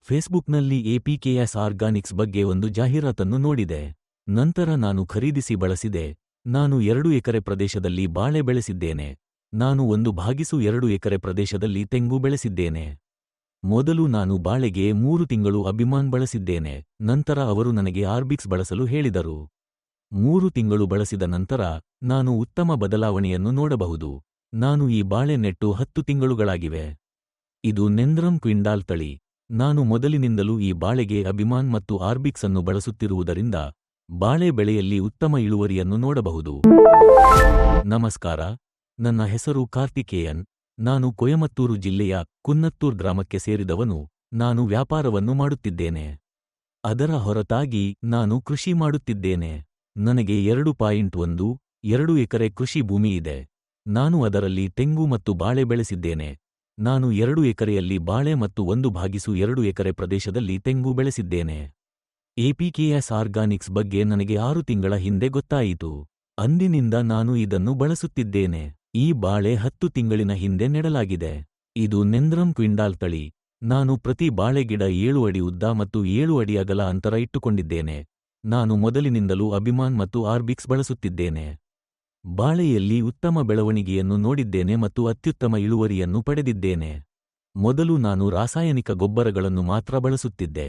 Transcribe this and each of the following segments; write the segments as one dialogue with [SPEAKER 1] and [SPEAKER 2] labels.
[SPEAKER 1] ಫೇಸ್ಬುಕ್ನಲ್ಲಿ ಎಪಿಕೆಎಸ್ ಆರ್ಗಾನಿಕ್ಸ್ ಬಗ್ಗೆ ಒಂದು ಜಾಹೀರಾತನ್ನು ನೋಡಿದೆ. ನಂತರ ನಾನು ಖರೀದಿಸಿ ಬಳಸಿದೆ. ನಾನು 2 ಎಕರೆ ಪ್ರದೇಶದಲ್ಲಿ ಬಾಳೆ ಬೆಳೆಸಿದ್ದೇನೆ. ನಾನು 1/2 ಎಕರೆ ಪ್ರದೇಶದಲ್ಲಿ ತೆಂಗು ಬೆಳೆಸಿದ್ದೇನೆ. ಮೊದಲು ನಾನು ಬಾಳೆಗೆ 3 ತಿಂಗಳು ಅಭಿಮಾನ್ ಬಳಸಿದ್ದೇನೆ. ನಂತರ ಅವರು ನನಗೆ ಆರ್ಬಿಕ್ಸ್ ಬಳಸಲು ಹೇಳಿದರು. 3 ತಿಂಗಳು ಬಳಸಿದ ನಂತರ ನಾನು ಉತ್ತಮ ಬದಲಾವಣೆಯನ್ನು ನೋಡಬಹುದು. ನಾನು ಈ ಬಾಳೆ ನೆಟ್ಟು 10 ತಿಂಗಳುಗಳಾಗಿವೆ. ಇದು ನೆಂದ್ರಮ್ ಕ್ವಿಂಡಾಲ್ ತಳಿ. ನಾನು ಮೊದಲಿನಿಂದಲೂ ಈ ಬಾಳೆಗೆ ಅಭಿಮಾನ್ ಮತ್ತು ಆರ್ಬಿಕ್ಸ್ ಅನ್ನು ಬಳಸುತ್ತಿರುವುದರಿಂದ ಬಾಳೆ ಬೆಳೆಯಲ್ಲಿ ಉತ್ತಮ ಇಳುವರಿಯನ್ನು ನೋಡಬಹುದು. ನಮಸ್ಕಾರ, ನನ್ನ ಹೆಸರು ಕಾರ್ತಿಕೇಯನ್. ನಾನು ಕೊಯಮತ್ತೂರು ಜಿಲ್ಲೆಯ ಕುನ್ನತ್ತೂರ್ ಗ್ರಾಮಕ್ಕೆ ಸೇರಿದವನು. ನಾನು ವ್ಯಾಪಾರವನ್ನು ಮಾಡುತ್ತಿದ್ದೇನೆ. ಅದರ ಹೊರತಾಗಿ ನಾನು ಕೃಷಿ ಮಾಡುತ್ತಿದ್ದೇನೆ. ನನಗೆ 2.12 ಎಕರೆ ಕೃಷಿ ಭೂಮಿ ಇದೆ. ನಾನು ಅದರಲ್ಲಿ ತೆಂಗು ಮತ್ತು ಬಾಳೆ ಬೆಳೆಸಿದ್ದೇನೆ. ನಾನು 2 ಎಕರೆಯಲ್ಲಿ ಬಾಳೆ ಮತ್ತು 1/2 ಎಕರೆ ಪ್ರದೇಶದಲ್ಲಿ ತೆಂಗು ಬೆಳೆಸಿದ್ದೇನೆ. ಎಪಿಕೆಎಸ್ ಆರ್ಗಾನಿಕ್ಸ್ ಬಗ್ಗೆ ನನಗೆ 6 ತಿಂಗಳ ಹಿಂದೆ ಗೊತ್ತಾಯಿತು. ಅಂದಿನಿಂದ ನಾನು ಇದನ್ನು ಬಳಸುತ್ತಿದ್ದೇನೆ. ಈ ಬಾಳೆ 10 ತಿಂಗಳಿನ ಹಿಂದೆ ನೆಡಲಾಗಿದೆ. ಇದು ನೆಂದ್ರಮ್ ಕ್ವಿಂಡಾಲ್ ತಳಿ. ನಾನು ಪ್ರತಿ ಬಾಳೆ ಗಿಡ 7 ಅಡಿ ಉದ್ದ ಮತ್ತು 7 ಅಡಿ ಅಗಲ ಅಂತರ ಇಟ್ಟುಕೊಂಡಿದ್ದೇನೆ. ನಾನು ಮೊದಲಿನಿಂದಲೂ ಅಭಿಮಾನ್ ಮತ್ತು ಆರ್ಬಿಕ್ಸ್ ಬಳಸುತ್ತಿದ್ದೇನೆ. ಬಾಳೆಯಲ್ಲಿ ಉತ್ತಮ ಬೆಳವಣಿಗೆಯನ್ನು ನೋಡಿದ್ದೇನೆ ಮತ್ತು ಅತ್ಯುತ್ತಮ ಇಳುವರಿಯನ್ನು ಪಡೆದಿದ್ದೇನೆ. ಮೊದಲು ನಾನು ರಾಸಾಯನಿಕ ಗೊಬ್ಬರಗಳನ್ನು ಮಾತ್ರ ಬಳಸುತ್ತಿದ್ದೆ.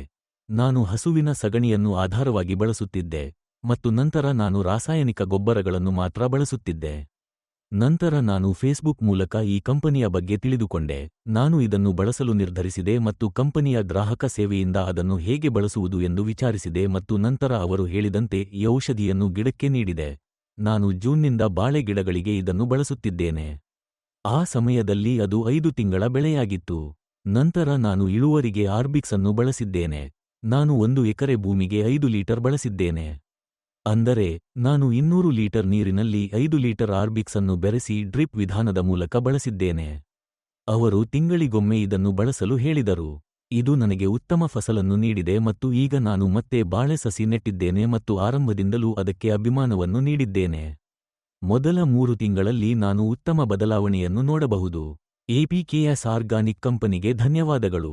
[SPEAKER 1] ನಾನು ಹಸುವಿನ ಸಗಣಿಯನ್ನು ಆಧಾರವಾಗಿ ಬಳಸುತ್ತಿದ್ದೆ ಮತ್ತು ನಂತರ ನಾನು ರಾಸಾಯನಿಕ ಗೊಬ್ಬರಗಳನ್ನು ಮಾತ್ರ ಬಳಸುತ್ತಿದ್ದೆ. ನಂತರ ನಾನು ಫೇಸ್ಬುಕ್ ಮೂಲಕ ಈ ಕಂಪನಿಯ ಬಗ್ಗೆ ತಿಳಿದುಕೊಂಡೆ. ನಾನು ಇದನ್ನು ಬಳಸಲು ನಿರ್ಧರಿಸಿದೆ ಮತ್ತು ಕಂಪನಿಯ ಗ್ರಾಹಕ ಸೇವೆಯಿಂದ ಅದನ್ನು ಹೇಗೆ ಬಳಸುವುದು ಎಂದು ವಿಚಾರಿಸಿದೆ ಮತ್ತು ನಂತರ ಅವರು ಹೇಳಿದಂತೆ ಈ ಔಷಧಿಯನ್ನು ಗಿಡಕ್ಕೆ ನೀಡಿದೆ. ನಾನು ಜೂನ್ನಿಂದ ಬಾಳೆ ಗಿಡಗಳಿಗೆ ಇದನ್ನು ಬಳಸುತ್ತಿದ್ದೇನೆ. ಆ ಸಮಯದಲ್ಲಿ ಅದು 5 ತಿಂಗಳ ಬೆಳೆಯಾಗಿತ್ತು. ನಂತರ ನಾನು ಇಳುವರಿಗೆ ಆರ್ಬಿಕ್ಸ್ ಅನ್ನು ಬಳಸಿದ್ದೇನೆ. ನಾನು 1 ಎಕರೆ ಭೂಮಿಗೆ 5 ಲೀಟರ್ ಬಳಸಿದ್ದೇನೆ. ಅಂದರೆ ನಾನು 200 ಲೀಟರ್ ನೀರಿನಲ್ಲಿ 5 ಲೀಟರ್ ಆರ್ಬಿಕ್ಸ್ ಅನ್ನು ಬೆರೆಸಿ ಡ್ರಿಪ್ ವಿಧಾನದ ಮೂಲಕ ಬಳಸಿದ್ದೇನೆ. ಅವರು ತಿಂಗಳಿಗೊಮ್ಮೆ ಇದನ್ನು ಬಳಸಲು ಹೇಳಿದರು. ಇದು ನನಗೆ ಉತ್ತಮ ಫಸಲನ್ನು ನೀಡಿದೆ ಮತ್ತು ಈಗ ನಾನು ಮತ್ತೆ ಬಾಳೆ ಸಸಿ ನೆಟ್ಟಿದ್ದೇನೆ ಮತ್ತು ಆರಂಭದಿಂದಲೂ ಅದಕ್ಕೆ ಅಭಿಮಾನವನ್ನು ನೀಡಿದ್ದೇನೆ. ಮೊದಲ 3 ತಿಂಗಳಲ್ಲಿ ನಾನು ಉತ್ತಮ ಬದಲಾವಣೆಯನ್ನು ನೋಡಬಹುದು. ಎಪಿಕೆಎಸ್ ಆರ್ಗಾನಿಕ್ ಕಂಪನಿಗೆ ಧನ್ಯವಾದಗಳು.